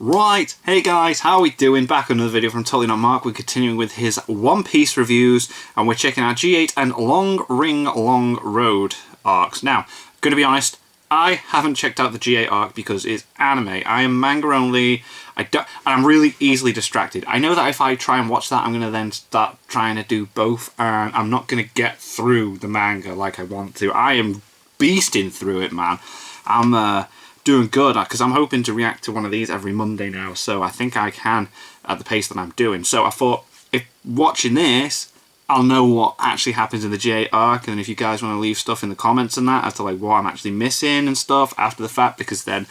Right, hey guys, how are we doing? Back with another video from Totally Not Mark. We're continuing with his One Piece reviews, and we're checking out G8 and Long Ring Long Road arcs. Now, gonna be honest, I haven't checked out the G8 arc because it's anime. I am manga only. And I'm really easily distracted. I know that if I try and watch that, I'm gonna then start trying to do both, and I'm not gonna get through the manga like I want to. I am beasting through it, man. I'm doing good because I'm hoping to react to one of these every Monday now, so I think I can at the pace that I'm doing. So I thought, if watching this, I'll know what actually happens in the G8 arc, and if you guys want to leave stuff in the comments and that as to like what I'm actually missing and stuff after the fact, because then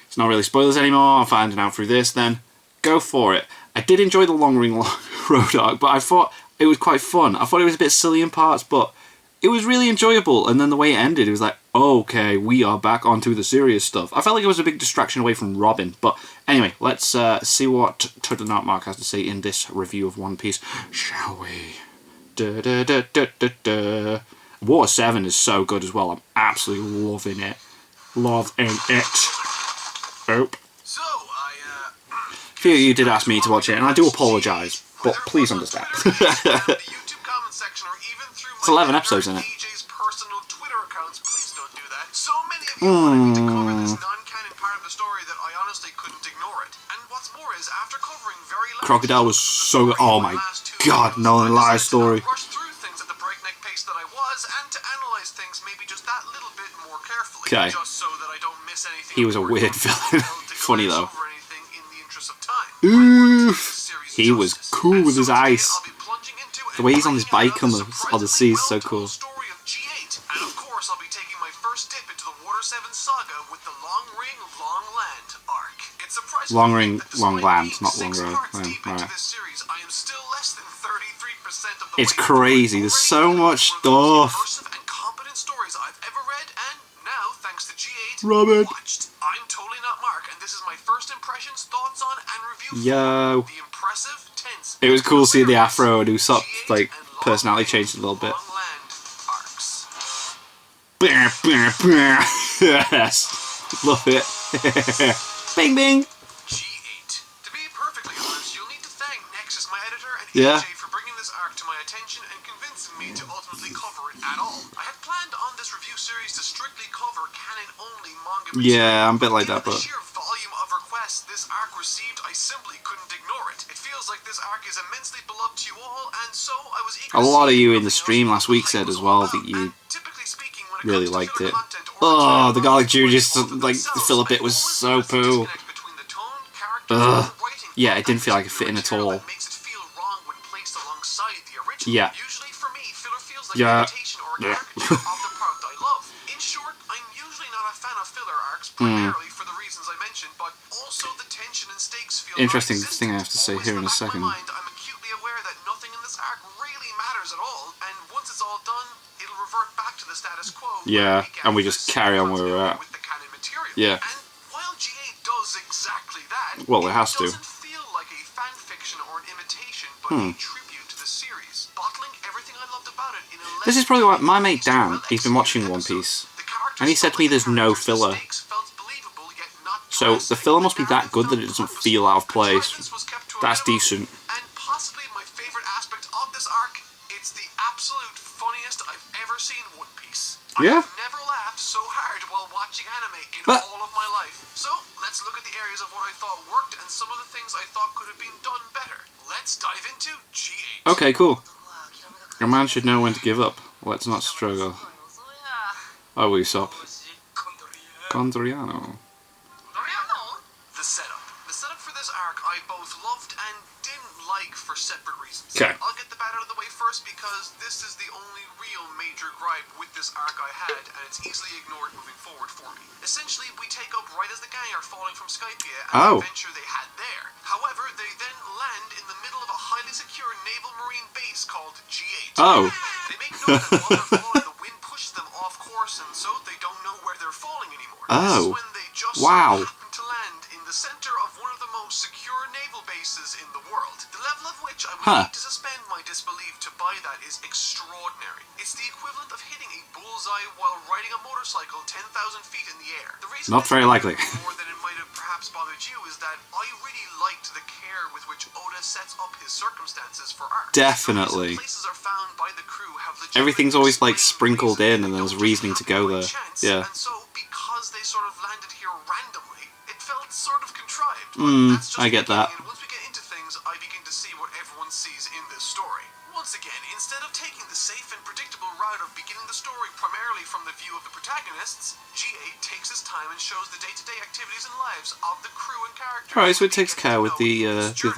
it's not really spoilers anymore, I'm finding out through this, then go for it. I did enjoy the Long Ring Long Road arc, but I thought it was quite fun. I thought it was a bit silly in parts, but it was really enjoyable, and then the way it ended, it was like, okay, we are back onto the serious stuff. I felt like it was a big distraction away from Robin, but anyway, let's see what Totally Not Mark has to say in this review of One Piece, shall we? Water 7 is so good as well. I'm absolutely loving it. Loving it. Oh. A few of you did ask me to watch it, and I do apologise, but please understand. It's 11 episodes in it. Crocodile was so... oh my god, no lie story. Okay. He was a weird villain. Funny though. Oof. He was cool with his ice. The way he's on his bike on the sea is so cool. And of course, I'll be taking my first dip into the Water 7 saga with the Long Ring Long Land arc. It's surprising Long Ring Long Land, not Long Road. Right. It's crazy. There's so much stuff. And competent stories I've ever read, and now thanks to G8, Robin. watched. I'm Totally Not Mark, and this is my first impressions, thoughts on, and review Yo. the impressive, tense. It was cool seeing the afro and who sort of, like, personality changed a little bit. Yes, love it. Bing bing. G8. To be perfectly honest, you'll need to thank Nexus, my editor, and Yeah. AJ for bringing this arc to my attention and convincing me to ultimately cover it at all. I had planned on this review series to strictly cover canon-only manga. Yeah, I'm a bit like that, Given but the sheer volume of requests this arc received, I simply couldn't ignore it. It feels like this arc is immensely beloved to you all, and so I was eager a to lot of see you in the what stream else last week the said hype as was well all that about. you And typically speaking, when it really comes to liked filler it. content or Oh, the garlic material, juice, like the filler bit was so poo. Ugh. Yeah, it didn't feel like it fit in at all. Yeah. Usually for me, filler feels like Yeah. imitation or a caricature of the product I love. In short, I'm usually not a fan of filler arcs, primarily for the reasons I mentioned, but also the tension and stakes feel Interesting non-existent. thing I have to say Always here in a the back of second. my mind, I'm acutely aware that nothing in this arc really matters at all, and once it's all done, it'll revert back to the status quo. Yeah, and we just carry on where we're at. With the canon material. Yeah. And while G8 does exactly that, Well, it has to. doesn't feel like a fan fiction or an imitation, but a tribute to the series, bottling everything I loved about it in a This is probably what my mate Dan, he's been watching One Piece, and he said to me there's no filler. So the filler must be that good that it doesn't feel out of place. That's decent. And possibly my favorite aspect of this arc, it's the absolute funniest I've ever seen One Piece. Yeah. I've never laughed so hard while watching anime in But all of my life. So let's look at the areas of what I thought worked and some of the things I thought could have been done better. Let's dive into G8. okay, cool. A man should know when to give up. Let's not struggle. Oh, Usopp. Condriano. The setup for this arc I both loved and didn't like for separate reasons. Okay. I'll get the bad out of the way first because this is the only real major gripe with this arc I had, and it's easily ignored moving forward for me. Essentially, we take up right as the gang are falling from Skypia and the adventure they had there. However, they then land in the middle of a highly secure naval marine base called G8. Oh. They make note that while they're falling, the wind pushes them off course, and so they don't know where they're falling anymore. This is when they just Wow. happen to land in the center of one of the most secure naval bases in the world. The level of which I would need to suspend my disbelief to buy that is extraordinary. It's the equivalent of hitting a bullseye while riding a motorcycle 10,000 feet in the air. The reason Not very likely. more than it might have perhaps perhaps bothered you is that I really liked the care with which Oda sets up his circumstances for arcs. Definitely. Places are found by the crew have Everything's always like sprinkled in and there's reasoning to go there. Yeah. And so, because they sort of landed here randomly, it felt sort of contrived. That's just I get that. and once we get into things, I begin to see what everyone sees in this story. Once again, instead of taking the safe and predictable route of beginning the story primarily from the view of the protagonists, G8 takes his time and shows the day-to-day activities and lives of the crew and characters. Alright, so it takes care with the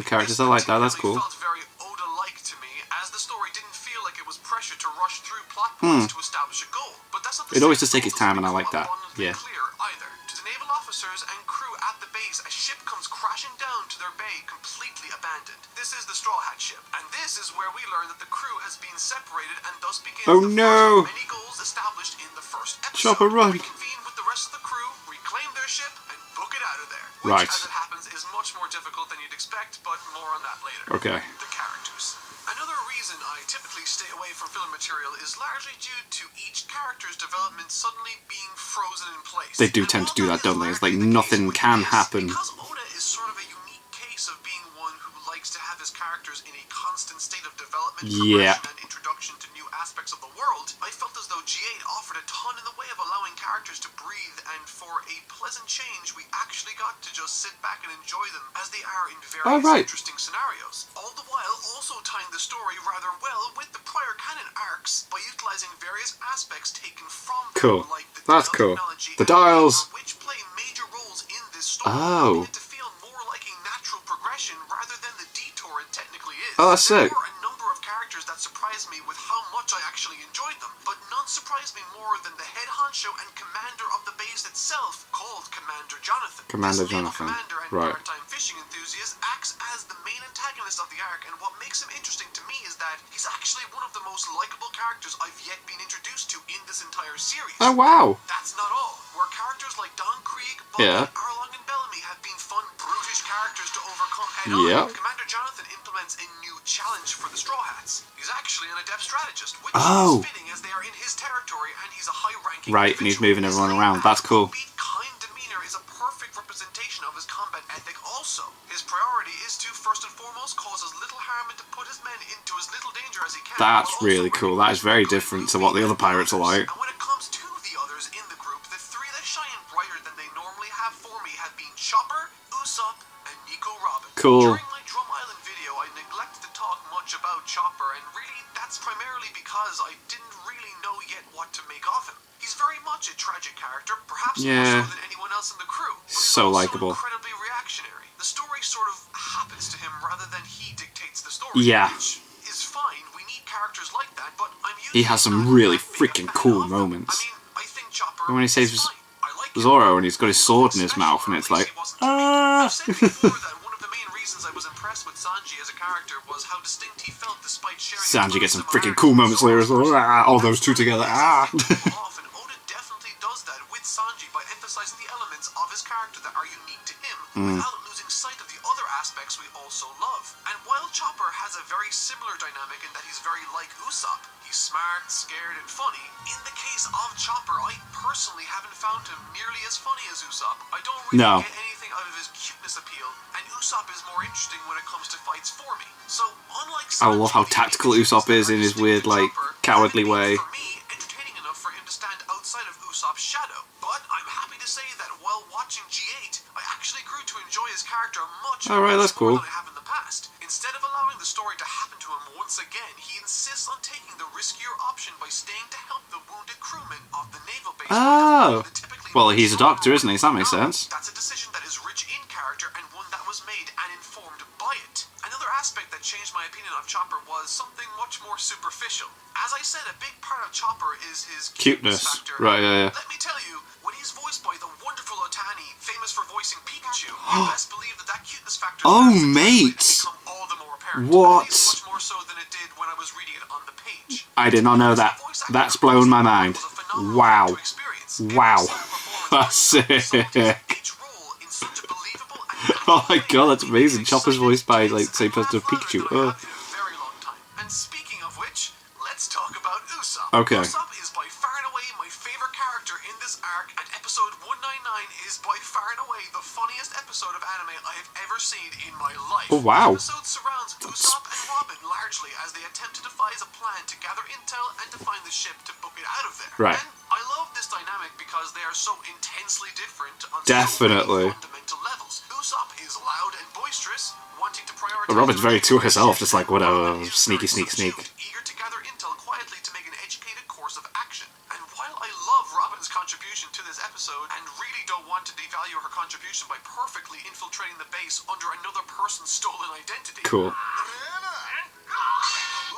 characters. I like that. That's cool. It felt very Oda-like to me, as the story didn't feel like it was pressure to rush through plot points to establish a goal. But that's not It always does take its time, and I like that. Yeah. Clear either. To the naval officers and crew at the base, a ship comes crashing down to their bay, completely abandoned. This is the Straw Hat ship, and this is where we learn that the crew has been separated, and thus begins Oh the no! first of many goals established in the first episode. Chopper, run! Reconvene with the rest of the crew, reclaim their ship, and book it out of there. Which, Right. as it happens, is much more difficult than you'd expect, but more on that later. Okay. The characters. Another reason I typically stay away from filler material is largely due to each character's development suddenly being frozen in place. They do tend to do that, don't they? It's like nothing can happen. Because Oda is sort of a unique case of being one who likes to have his characters in a constant state of development, Yeah. progression, and introduction to new aspects of the world, I felt as though G8 offered a ton in the way of allowing characters to breathe, and for a pleasant change, we actually got to just sit back and enjoy them as they are in various interesting scenarios. All the while also tying the story rather well with the prior canon arcs by utilizing various aspects taken from them, Cool. like the That's dial cool. technology The and dials. which play major roles in this story, Oh. allowing it to feel more like a natural progression rather than the detour it technically is. Oh, that's sick. There were a number of characters that surprised me with how much I actually enjoyed them, but none surprised me more than the head honcho and commander of the base itself, called Commander Jonathan. Commander This naval Jonathan. commander and Right. maritime fishing enthusiast acts as the main antagonist of the arc, and what makes him interesting to me is that he's actually one of the most likable characters I've yet been introduced to in this entire series. Oh wow. That's not all. Where characters like Don Krieg, Bobby, Yeah. Arlong, and Bellamy have been fun, brutish characters to overcome head Yep. on, Commander Jonathan implements a new challenge for the Straw Hats. He's actually an adept strategist, which Oh. is fitting as they are in his territory and he's a high-ranking Right, and he's individual. moving everyone His around. That's cool. upbeat, kind demeanor is a perfect representation of his combat ethic also. His priority is to, first and foremost, cause as little harm and to put his men into as little danger as he can. That's while also really cool. That is very different to what the other pirates are like. And when it comes to the others in the group, the three that shine brighter than they normally have for me have been Chopper, Usopp, and Nico Robin. Cool. During my Drum Island video, I neglected to talk much about Chopper, and really that's primarily because I didn't really know yet what to make of him. He's very much a tragic character, perhaps more Yeah. so than anyone else in the crew. But he's So also likable. incredibly reactionary. The story sort of happens to him rather than he dictates the story. Yeah. Which is fine. We need characters like that, but I'm used He has some really freaking cool moments. I mean, I think Chopper When he saves is fine. I like him. Zoro and he's got his sword in his mouth and it's like, ah. I've said before that one of the main reasons I was impressed with Sanji as a character was how distinct he felt despite sharing. Sanji gets some freaking cool moments later as well. Ah, all those two together. Ah. And Oda definitely does that with Sanji by emphasizing the elements of his character that are unique to him without losing sight of the other aspects we also love. And while Chopper has a very similar dynamic in that he's very like Usopp, he's smart, scared, and funny. In the case of Chopper, I personally haven't found him nearly as funny as Usopp. I don't really No. get anything out of his cuteness appeal, and Usopp is more interesting when it comes to fights for me. So, unlike I love how tactical Usopp is in his weird, like, cowardly way. For me, entertaining enough for him to stand outside of Usopp's shadow. But I'm happy to say that while watching G8, I actually grew to enjoy his character much Alright, that's more cool. than I have in the past. Instead of allowing the story to happen to him once again, he insists on taking the riskier option by staying to help the wounded crewmen of the naval base. Oh. The typically Well, he's a doctor, isn't he? So that makes sense. That's a decision that is rich in character and one that was made and informed by it. Another aspect that changed my opinion of Chopper was something much more superficial. As I said, a big part of Chopper is his cuteness factor. Right, yeah. Let me tell you, when he's voiced by the wonderful Otani, famous for voicing Pikachu, you best believe that cuteness factor Oh, has mate. become all the more apparent. What? At least much more so than it did when I was reading it on the page. I did not know that. That's blown my mind. Wow. Wow. That's sick. Oh my god, that's amazing. Chopper's voiced by, like, the same person as Pikachu. Oh. And speaking of which, let's talk about Usopp. Okay. Usopp is by far and away my favorite character in this arc, and episode 199 is by far and away the funniest episode ever seen in my life. Oh, wow. The episode surrounds Usopp and Robin largely as they attempt to devise a plan to gather intel and to find the ship to book it out of there. Right. And I love this dynamic because they are so intensely different on Definitely. so many fundamental levels. Usopp is loud and boisterous, wanting to prioritize... Robin's very to herself, just like, whatever, sneaky, sneak, sneak. Eager to gather intel quietly to make an educated course of action. And while I love Robin's contribution to this episode, and really don't want to devalue her contribution by perfectly infiltrating the base under another person's stolen identity... Cool.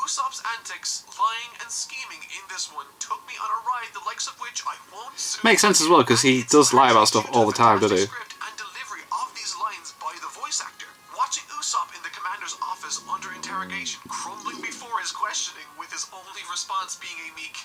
Usopp's antics, lying and scheming in this one took me on a ride the likes of which I won't soon... Makes sense as well, because he does lie about stuff all the time, doesn't he? Script and delivery of these lines by the voice actor. Watching Usopp in the commander's office under interrogation, crumbling before his questioning, with his only response being a meek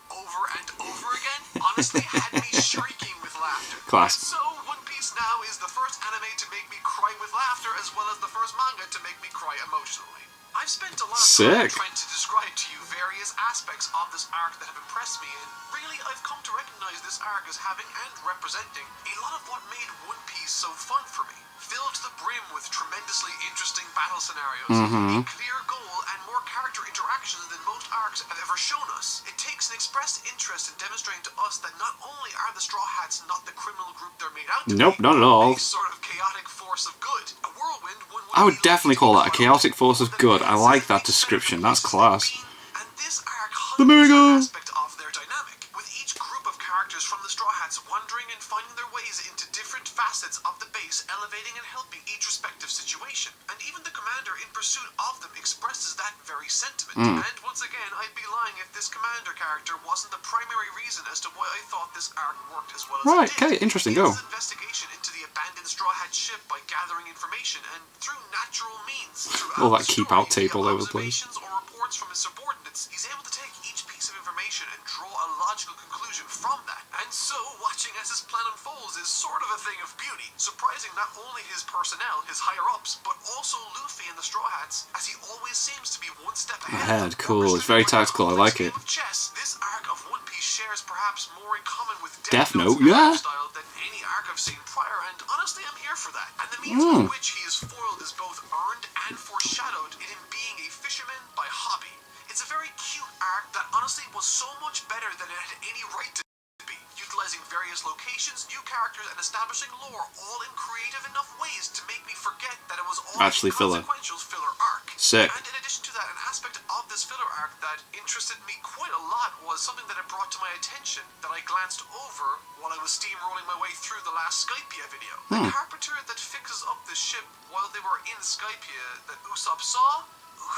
over and over again, honestly had me shrieking with laughter. Class. So, One Piece now is the first anime to make me cry with laughter, as well as the first manga to make me cry emotionally. I've spent a lot of time trying to describe to you various aspects of this arc that have impressed me, and really I've come to recognize this arc as having and representing a lot of what made One Piece so fun for me. Filled to the brim with tremendously interesting battle scenarios, a clear goal, and more character interactions than most arcs have ever shown us. It takes an expressed interest in demonstrating to us that not only are the Straw Hats not the criminal group they're made out to be, Nope, not at all. a sort of chaotic force of good. A whirlwind one would I would definitely call that a chaotic force of good. I like that description. That's class. And this arc The Miracle! aspect of their dynamic, with each group of characters from the Straw Hats wandering and finding their ways into different facets of the base, elevating and helping each respective situation. And even the commander in pursuit of them expresses that very sentiment. And once again, I'd be lying if this commander character wasn't the primary reason as to why I thought this arc worked as well as Right, it did. okay, interesting, go. His investigation into the abandoned Straw Hat ship by gathering information and through natural means. All that keep out tape all over the place. Or reports from his subordinates, he's able to take each piece of information and draw a logical conclusion from that. And so, watching as his plan unfolds is sort of a thing of beauty, surprising not only his personnel, his higher-ups, but also Luffy and the Straw Hats, as he always seems to be one step ahead. Cool, it's very tactical, I like it. Chess, this arc of One Piece shares perhaps more in common with Death Note, style than any arc I've seen prior, and honestly I'm here for that. And the means by which he is foiled is both earned and foreshadowed in him being a fisherman by hobby. It's a very cute arc that honestly was so much better than it had any right to be, utilizing various locations, new characters, and establishing lore all in creative enough ways to make me forget that it was all Actually filler. filler arc. Sick. And in addition to that, an aspect of this filler arc that interested me quite a lot was something that it brought to my attention that I glanced over while I was steamrolling my way through the last Skypia video. The carpenter that fixes up the ship while they were in Skypia that Usopp saw?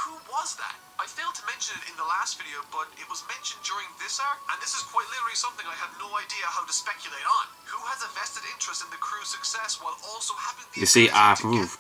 Who was that? I failed to mention it in the last video, but it was mentioned during this arc, and this is quite literally something I have no idea how to speculate on. Who has a vested interest in the crew's success while also having the... You see,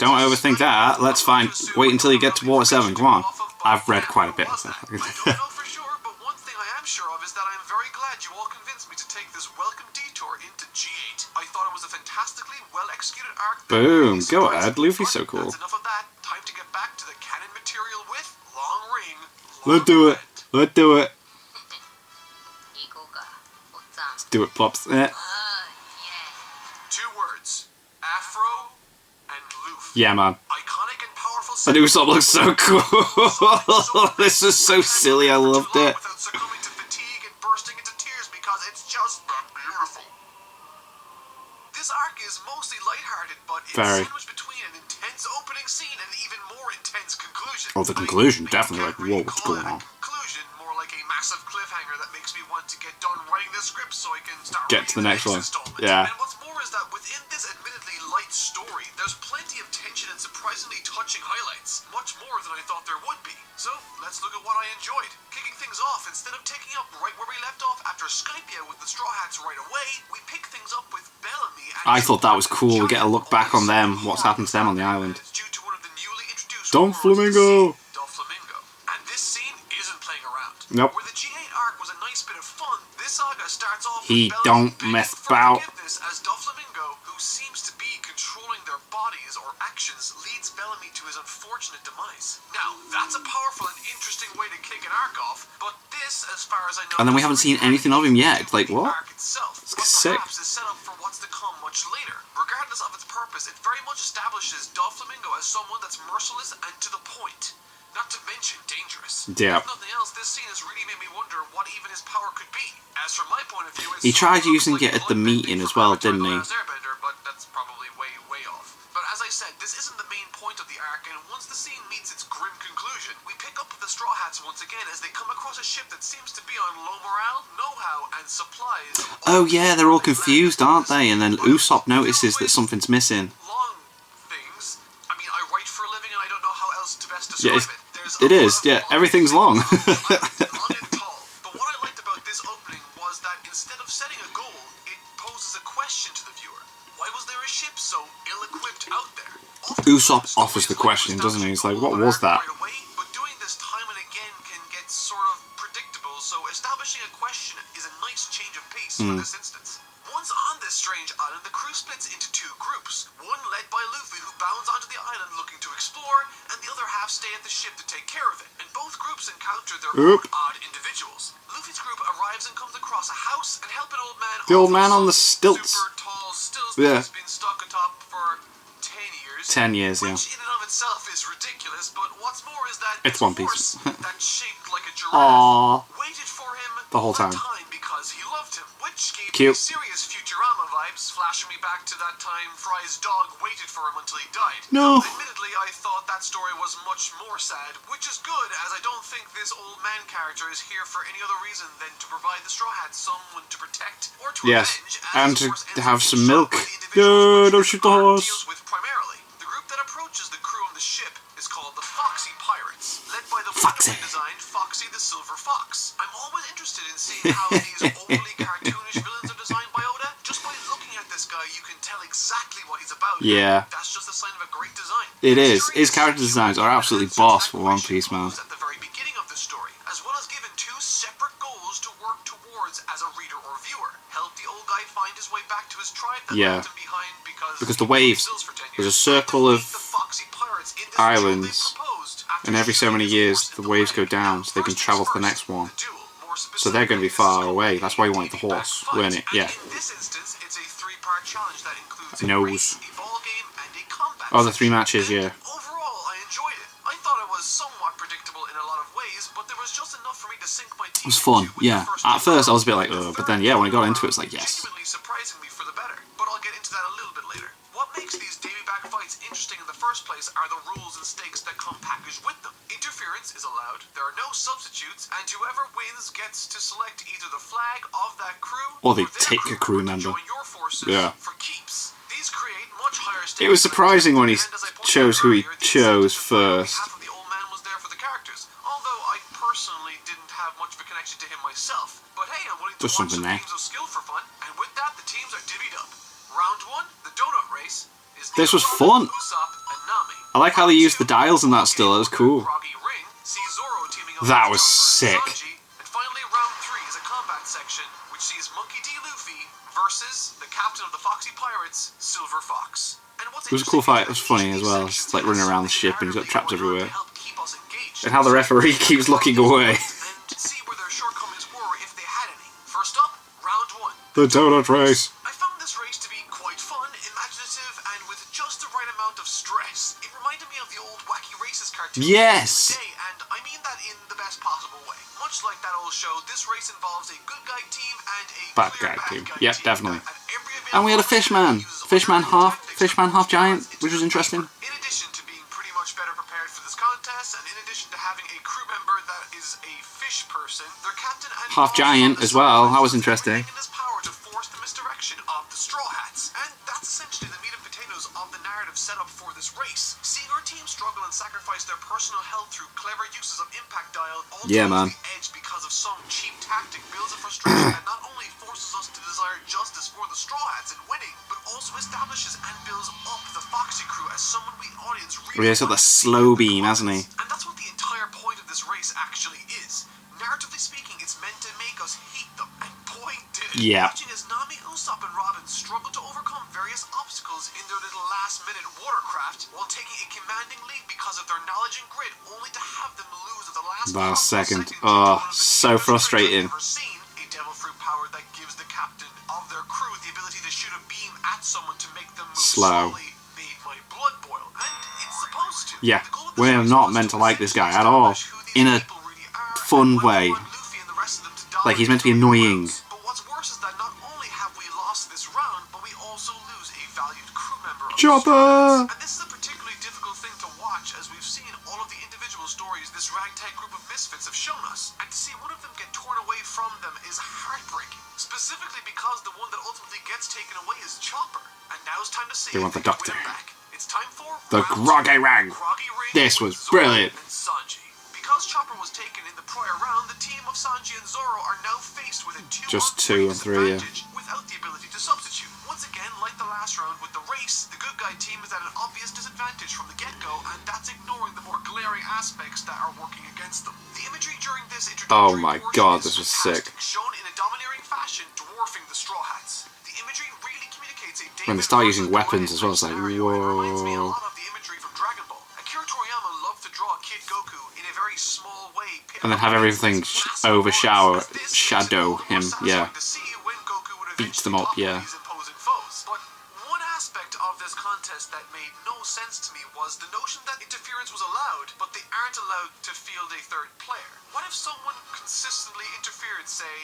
don't overthink that. Let's find. Wait until you get to Water 7. Come on. I've read quite a bit of that. I don't know for sure, but one thing I am sure of is that I am very glad you all convinced me to take this welcome detour into G8. I thought it was a fantastically well-executed arc. Boom. Go ahead. Luffy's so cool. That's enough of that. Time to get back to the canon material with Long Ring. Let's do it. Let's do it. Let's do it, Plops. Two words. Afro and Luffy. Yeah, man. Iconic and powerful. And Usopp looks so cool. This is so silly. I loved it. Without succumbing to fatigue and bursting into tears because it's just that beautiful. This arc is mostly lighthearted, but it's sandwiched between an intense opening scene and an even more intense conclusion. Oh, the conclusion, definitely like, whoa, what's going on? Conclusion, more like a massive cliffhanger that makes me want to get done writing the script so I can start Get to the next one. installment. Yeah. And what's more is that within this admittedly light story, there's plenty of tension and surprisingly touching highlights. Much more than I thought there would be. So, let's look at what I enjoyed. Kicking things off, instead of taking up right where we left off after Skypia with the Straw Hats right away, we pick things up with Bellamy and... I thought that was cool. We get a look back on them, what's happened to them on the island. It's due to one of the newly introduced Doflamingo! Doflamingo. And this scene isn't playing around. Nope. Where the G8 arc was a nice bit of fun, this saga starts off He with Bellamy don't begging mess for about. forgiveness as Doflamingo, who seems to be controlling their body lies or actions leads Bellamy to his unfortunate demise. Now, that's a powerful and interesting way to kick an arc off, but this, as far as I know... And then we haven't seen anything of him yet. It's like, what? It's sick. Perhaps is set up for what's to come much later. Regardless of its purpose, it very much establishes Doflamingo as someone that's merciless and to the point. Not to mention dangerous. Yeah. If nothing else, this scene has really made me wonder what even his power could be. As from my point of view, He tried using it at the meeting as well, didn't he? Airbender, but that's probably way off. But as I said, this isn't the main point of the arc, and once the scene meets its grim conclusion, we pick up with the Straw Hats once again as they come across a ship that seems to be on low morale, know-how, and supplies. Oh yeah, they're all confused, aren't they? And then Usopp notices that something's missing. Long things. I mean, I write for a living, and I don't know how else to best describe it. It is, yeah, everything's long. Long and tall. But what I liked about this opening was that instead of setting a goal, it poses a question to the viewer. Why was there a ship so ill-equipped out there? Usopp offers the question, doesn't he? He's like, what was that? But doing this time and again can get sort of predictable, so establishing a question is a nice change of pace for this instance. Once on this strange island, the crew splits into two groups. One led by Luffy, who bounds onto the island looking to explore, and the other half stay at the ship to take care of it. And both groups encounter their own odd individuals. Luffy's group arrives and comes across a house and help an old man. The old man on the stilts. Super tall stilts that has been stuck atop for 10 years. 10 years, yeah. Which in and of itself is ridiculous, but what's more is that it's One Piece. that's shaped like a giraffe waited for him the whole time because he loved him, which gave Cute. me serious Futurama vibes, flashing me back to that time Fry's dog waited for him until he died. No. Admittedly, I thought that story was much more sad, which is good, as I don't think this old man character is here for any other reason than to provide the Straw Hats someone to protect or to avenge, and to have some milk. Don't shoot the horse. With primarily. The group that approaches the crew on the ship is called the Foxy Pirates, led by the Foxy. wonderfully designed Foxy the Silver Fox. I'm always interested in seeing how these overly cartoonish villains are designed by Oda. Just by looking at this guy, you can tell exactly what he's about. Yeah. That's just a sign of a great design. It is. His character designs are absolutely boss for One Piece, man. At the very beginning of the story, as well as given two separate goals to work towards as a reader or viewer. Help the old guy find his way back to his tribe that left him behind because the waves, there's a circle of islands, and every so many years the waves go down so they can travel to the next one. So they're going to be far away. That's why you wanted the horse, weren't it? Yeah. In this instance, it's a three-part challenge that includes Nose. a ball game and a combat. Oh, the 3 matches, yeah. Overall, I enjoyed it. I thought it was somewhat predictable in a lot of ways, but there was just enough for me to sink my teeth. It was fun, into yeah. At first I was a bit like, ugh, but then yeah, when I got into it, it's like, yes. Genuinely surprising me for the better, but I'll get into that a little bit later. What makes these Davy back fights interesting in the first place are the rules and stakes that come packaged with them. Interference is allowed, there are no substitutes, and whoever wins gets to select either the flag of that crew Or they their take a crew member. to join your forces for keeps. These create much higher stakes. It was surprising when he and as I pointed chose out who he earlier, the chose incentive first. half of the old man was there for the characters, although I personally didn't have much of a connection to him myself. But hey, I'm willing to There's watch something some there. games of skill for fun, and with that, the teams are divvied up. Round 1, the donut race, is This was Robin, fun. Usopp, and Nami. I like how they used the dials in that still, that was cool. Groggy ring, see Zoro teaming up That with was Chopper and sick. Sanji. And finally, round 3 is a combat section, which sees Monkey D. Luffy versus the captain of the Foxy Pirates, Silver Fox. And what's It was a cool fight, it was funny as well. It's like running around the ship and he's got traps everywhere. And how the referee keeps looking away. And see where their shortcomings were if they had any. First up, round 1. The donut race. I found this race to be quite fun, imaginative, and with just the right amount of stress. It reminded me of the old Wacky Races cartoon. Yes. Day, and I mean that in the best possible way. Much like that old show, this race involves a good guy team and a Bad clear guy team. guy Yep, team. definitely. At every And we had a fishman. Fishman half giant, which was interesting. In addition to being pretty much better prepared for this contest, and in addition to having a crew member that is a fish person, their captain and Half giant as well, that was interesting. taking his power to force the misdirection of the Straw Hats, and that's essentially the meat and potatoes of the narrative setup for this race. Seeing our team struggle and sacrifice their personal health through clever uses of impact dial, all Yeah, man. the edge because of some cheap tactic builds a frustration that not only forces us to desire justice for the Straw Hats in winning, but also establishes and builds up the Foxy crew as someone we audience Oh, really yeah, he's got want that to see slow in the beam, hasn't he? contest. And that's what the entire point of this race actually is. Narratively speaking, it's meant to make us hate them, and boy did it. Yeah. Watching as Nami, Usopp, and Robin struggle to overcome various obstacles in their little last-minute watercraft aircraft while taking a commanding lead because of their knowledge and grit, only to have them lose at the last second. Oh, so frustrating. A devil fruit power that gives the captain of their crew the ability to shoot a beam at someone to make them move slow. slowly made my blood boil, and it's supposed to. Yeah, we're not meant to like this guy at all. In a fun way. Like, he's meant to be annoying. But what's worse is that not only have we lost this round, but we also lose a valued crew member of Chopper! And this is a particularly difficult thing to watch, as we've seen all of the individual stories this ragtag group of misfits have shown us. And to see one of them get torn away from them is heartbreaking. Specifically because the one that ultimately gets taken away is Chopper. And now it's time to see They want the doctor. back. It's time for The groggy ring. This was brilliant. And Sanji. Because Chopper was taken in the prior round, the team of Sanji and Zoro are now faced with a 2-on-3 Just 2 and 3, yeah. without the ability to substitute. Once again, like the last round with the race, the good guy team is at an obvious disadvantage from the get-go, and that's ignoring the more glaring aspects that are working against them. The imagery during this introductory Oh my portion god, is this was fantastic, sick. shown in a domineering fashion, dwarfing the Straw Hats. The imagery really communicates a When they start using weapons as well, it's like, scenario, and it reminds me a whoa. lot of the imagery from Dragon Ball. Akira Toriyama loved to draw Kid Goku in a very small way, And then have everything shadow him, yeah. Beats them up, yeah. But one aspect of this contest that made no sense to me was the notion that interference was allowed, but they aren't allowed to field a third player. What if someone consistently interfered, say,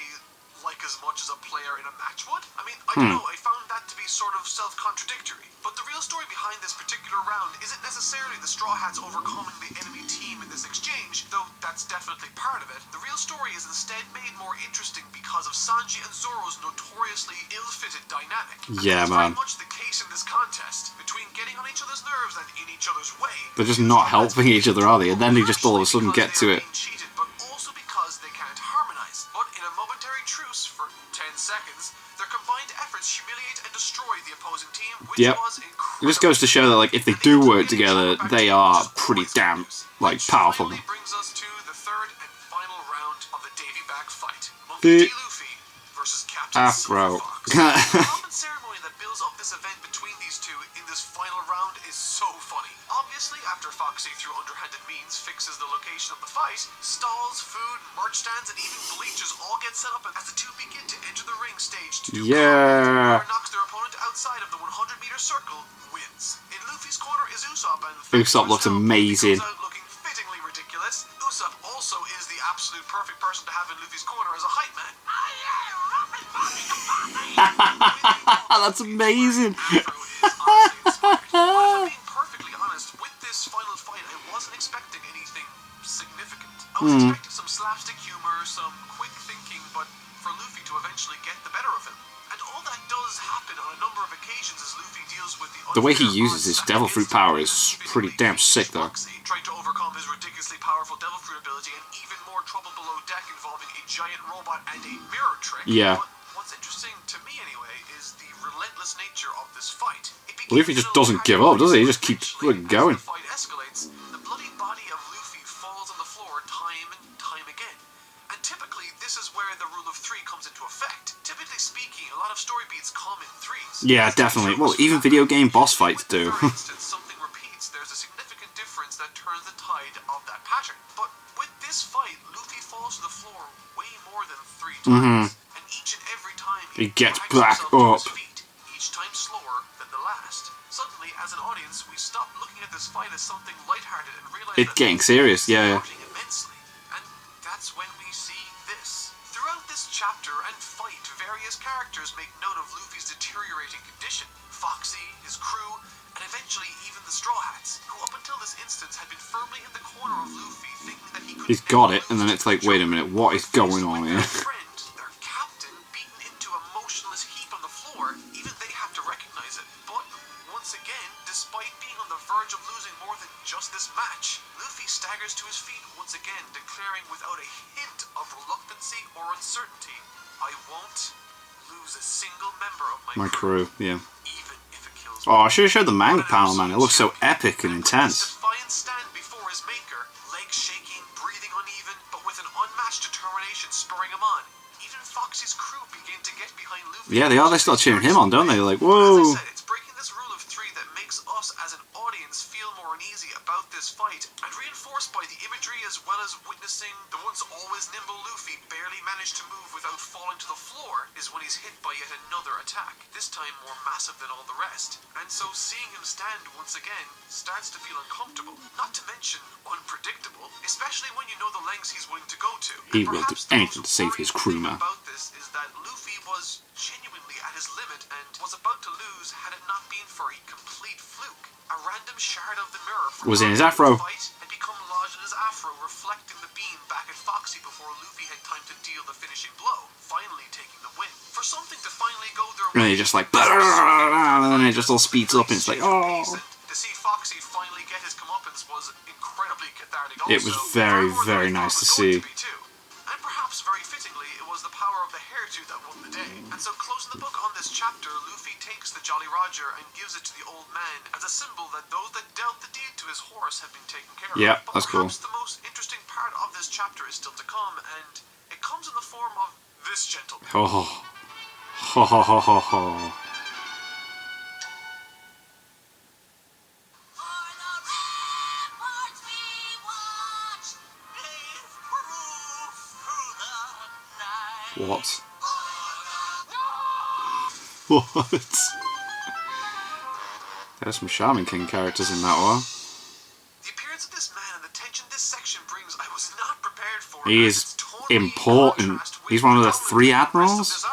like as much as a player in a match would? I mean, I don't know, I found that to be sort of self-contradictory. But the real story behind this particular round isn't necessarily the Straw Hats overcoming the enemy team in this exchange, though that's definitely part of it. The real story is instead made more interesting because of Sanji and Zoro's notoriously ill-fitted dynamic. Yeah, that's man. very much the case in this contest. Between getting on each other's nerves and in each other's way, They're just not helping each other, are they? And then they just all of a sudden get to it. cheated, but also because they can't harmonize. But in a momentary truce for 10 seconds, their combined efforts humiliate and destroy the opposing team, which Yep. was It just goes to show that, like, if they do work together, they are pretty damn, like, powerful. Which brings us to the third and final round of the Davy back fight. The Monkey D. Luffy versus Captain Afro. Silver Fox. The common ceremony that builds up this event between these two in this final round is so funny. Obviously, after Foxy through underhanded means fixes the location of the fight, stalls, food, merch stands, and even bleachers all get set up as the two begin to enter the ring stage to do Yeah. whoever knocks their opponent outside of the 100-meter circle wins. In Luffy's corner is Usopp, and Usopp looks amazing. Comes out looking fittingly ridiculous. Usopp also is the absolute perfect person to have in Luffy's corner as a hype man. That's amazing. Afro is honestly inspired. But if I'm being perfectly honest, with this final fight, I wasn't expecting anything significant. I was expecting some slapstick humor, some quick thinking, but for Luffy to eventually get the better of him. And all that does happen on a number of occasions as Luffy deals with The way he unfair uses his odds devil fruit against him, power is pretty damn sick, though. Foxy tried to overcome his ridiculously powerful devil fruit ability and even more trouble below deck involving a giant robot and a mirror trick. Yeah. But what's interesting to me anyway is the relentless nature of this fight. Luffy just doesn't give up, does he? He just keeps fucking going. As the fight escalates, the bloody body of Luffy falls on the floor time and time again. And typically, this is where the rule of 3 comes into effect. Typically speaking, a lot of story beats come in 3s. Yeah, definitely. Well, even video game boss fights do. For instance, something repeats, there's a significant difference that turns the tide of that pattern. But with this fight, Luffy falls to the floor way more than 3 times. And each and every time He gets drags back himself to his up. feet, each time slower than the last. Suddenly, as an audience, we stop looking at this fight as something lighthearted and realize It's that getting Luffy serious, is yeah. hurting immensely. And that's when we see this. Throughout this chapter and fight, various characters make note of Luffy's deteriorating condition. Foxy, his crew, and eventually even the Straw Hats, who up until this instance had been firmly in the corner of Luffy, thinking that he could He's got it, and then it's like, wait a minute, what is going on here? Their friend, their captain, beaten into a motionless heap on the floor, even they have to recognize it. But once again, despite being on the verge of losing more than just this match, Luffy staggers to his feet once again, declaring without a hint of reluctancy or uncertainty, I won't lose a single member of my crew, yeah. even if it kills me. Oh, I should have showed the manga panel, man. It looks so epic and intense. Defiant stand before his maker, legs shaking, breathing uneven, but with an unmatched determination spurring him on. Even Foxy's crew begin to get behind Luffy. Yeah, they are. They start cheering him on, don't they? They're like, As I whoa. said, it's breaking this rule of 3 that makes us as an audience things feel more uneasy about this fight, and reinforced by the imagery as well as witnessing the once always nimble Luffy barely manage to move without falling to the floor, is when he's hit by yet another attack, this time more massive than all the rest. And so seeing him stand once again starts to feel uncomfortable, not to mention unpredictable, especially when you know the lengths he's willing to go to. He will do anything to save his crewman. About this is that Luffy was genuinely at his limit and was about to lose had it not been for a complete fluke. A random shard of the mirror from was in his afro. Fight had become lodged in his afro, reflecting the beam back at Foxy before Luffy had time to deal the finishing blow, finally taking the win. For something to finally go their way, And he just like, and then it just all speeds up, and it's like, oh. To see Foxy finally get his comeuppance was incredibly cathartic. It was very, very nice to see. And perhaps very fittingly, it was the power of the hairdo that won the day. And so closing the book on this chapter, Luffy takes the Jolly Roger and gives it to the old man as a symbol that those that dealt the deed to his horse have been taken care of. Yeah, that's cool. Perhaps the most interesting part of this chapter is still to come, and it comes in the form of this gentleman. Oh, ho ho ho ho ho. What? What? There's some Shaman King characters in that one. The appearance of this man and the tension this section brings, I was not prepared for. He is important. He's one of the 3 admirals.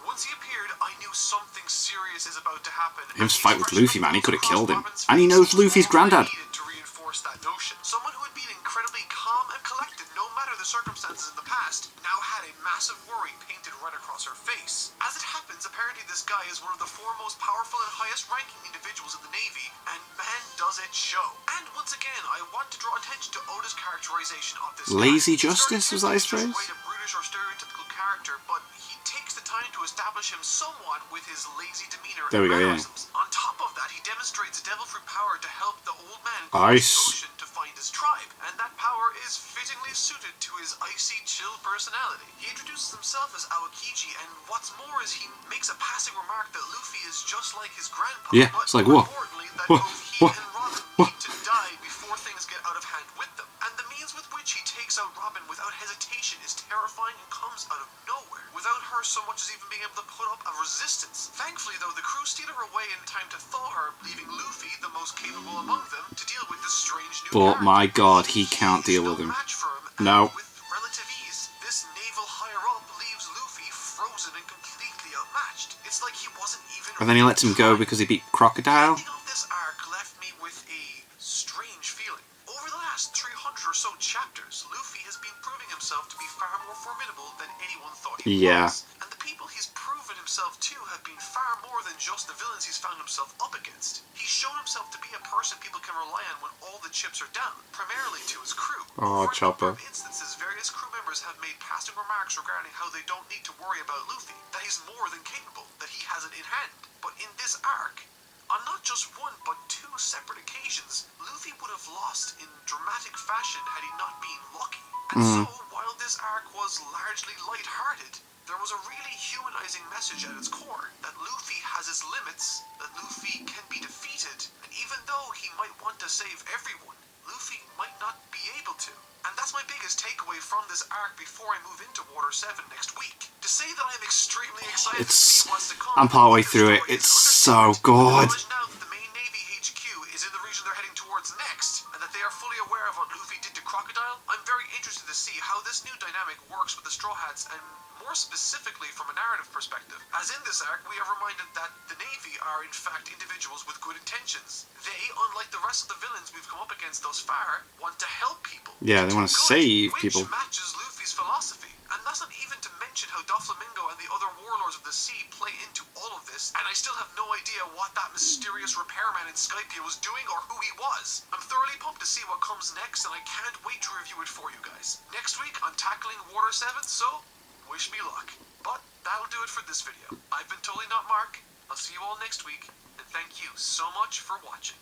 Once he appeared, I knew something serious is about to happen. His fight with Luffy, man, he could have killed him. And he knows Luffy's granddad. To reinforce that notion. Someone who had been incredibly calm and collected no matter the circumstances in the past, now had a massive worry painted right across her face. As it happens, apparently this guy is one of the 4 most powerful and highest ranking individuals in the Navy, and man does it show. And once again, I want to draw attention to Oda's characterization of this Lazy guy. justice, was that his phrase? Quite a brutish or stereotypical character, but he takes the time to establish him somewhat with his lazy demeanor there we and go, yeah. mannerisms. On top of that, he demonstrates devil fruit power to help the old man Ice. cross the ocean to find his tribe, and that power is fittingly suited to his icy, chill personality. He introduces himself as Aokiji, and what's more is he makes a passing remark that Luffy is just like his grandpa. Yeah, but it's like, more whoa. importantly, that Whoa. both he Whoa. and Robin Whoa. need to die before things get out of hand with them. And the means with which he takes out Robin without hesitation is terrifying and comes out of nowhere, without her so much as even being able to put up a resistance. Thankfully, though, the crew steal her away in time to thaw her, leaving Luffy, the most capable among them, to deal with this strange new But character. my god, he can't deal with him. Match for him, and No. with relative ease, this naval higher-up leaves Luffy frozen and completely outmatched. It's like he wasn't even... And then he lets him go because he beat Crocodile. The ending of this arc left me with a strange feeling. Over the last 300 or so chapters, Luffy has been proving himself to be far more formidable than anyone thought he was. And the people he's proven himself to have been far more than just the villains he's found himself up against. He's shown himself to be a person people can rely on when all the chips are down, primarily to his crew. Oh, Over a Chopper. number of instances, various crew members have made passing remarks regarding how they don't need to worry about Luffy, that he's more than capable, that he has it in hand. But in this arc, on not just 1 but 2 separate occasions, Luffy would have lost in dramatic fashion had he not been lucky. And so, while this arc was largely light-hearted, there was a really humanizing message at its core, that Luffy has his limits, that Luffy can be defeated, and even though he might want to save everyone, Luffy might not be able to. And that's my biggest takeaway from this arc before I move into Water 7 next week. To say that I'm extremely excited to see what's to come. I'm partway through it. It's so good. Now that the main Navy HQ is in the region they're heading towards next, and that they are fully aware of what Luffy did to Crocodile, I'm very interested to see how this new dynamic works with the Straw Hats, and more specifically from a narrative perspective. As in this arc, we are reminded that the Navy are in fact individuals with good intentions. They, unlike the rest of the villains we've come up against thus far, want to help people. Yeah, they want to save people. Which matches Luffy's philosophy. And that's not even to mention how Doflamingo and the other warlords of the sea play into all of this, and I still have no idea what that mysterious repairman in Skypia was doing or who he was. I'm thoroughly pumped to see what comes next, and I can't wait to review it for you guys. Next week, I'm tackling Water 7, so wish me luck. But that'll do it for this video. I've been Totally Not Mark. I'll see you all next week, and thank you so much for watching.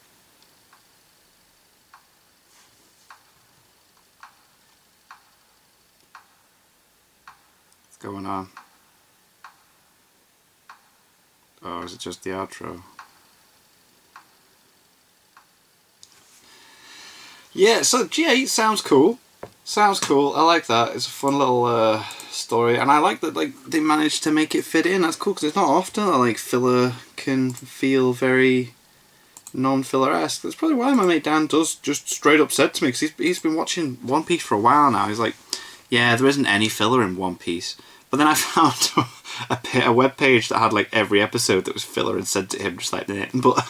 What's going on? Oh, is it just the outro? Yeah, so G8 sounds cool. Sounds cool. I like that. It's a fun little story, and I like that like they managed to make it fit in. That's cool because it's not often that like filler can feel very non-filler-esque. That's probably why my mate Dan does just straight up said to me, because he's been watching One Piece for a while now. He's like, yeah, there isn't any filler in One Piece. But then I found a web page that had like every episode that was filler and said to him just like that. But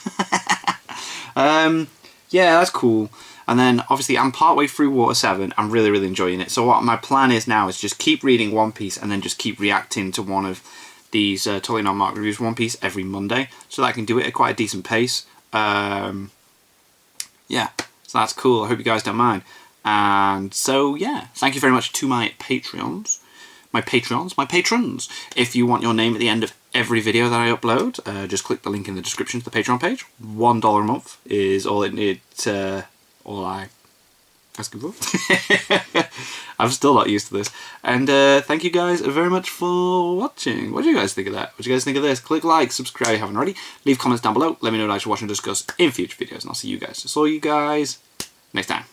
yeah, that's cool. And then obviously I'm partway through Water 7. I'm really, really enjoying it. So what my plan is now is just keep reading One Piece and then just keep reacting to one of these Totally Not Marked reviews of One Piece every Monday, so that I can do it at quite a decent pace. Yeah, so that's cool. I hope you guys don't mind. And so yeah, thank you very much to my patrons. My patrons. If you want your name at the end of every video that I upload, just click the link in the description to the Patreon page. $1 a month is all it needs. All I asking for. I'm still not used to this. And thank you guys very much for watching. What do you guys think of that? What do you guys think of this? Click like, subscribe if you haven't already. Leave comments down below. Let me know what I should watch and discuss in future videos. And I'll see you guys. So you guys next time.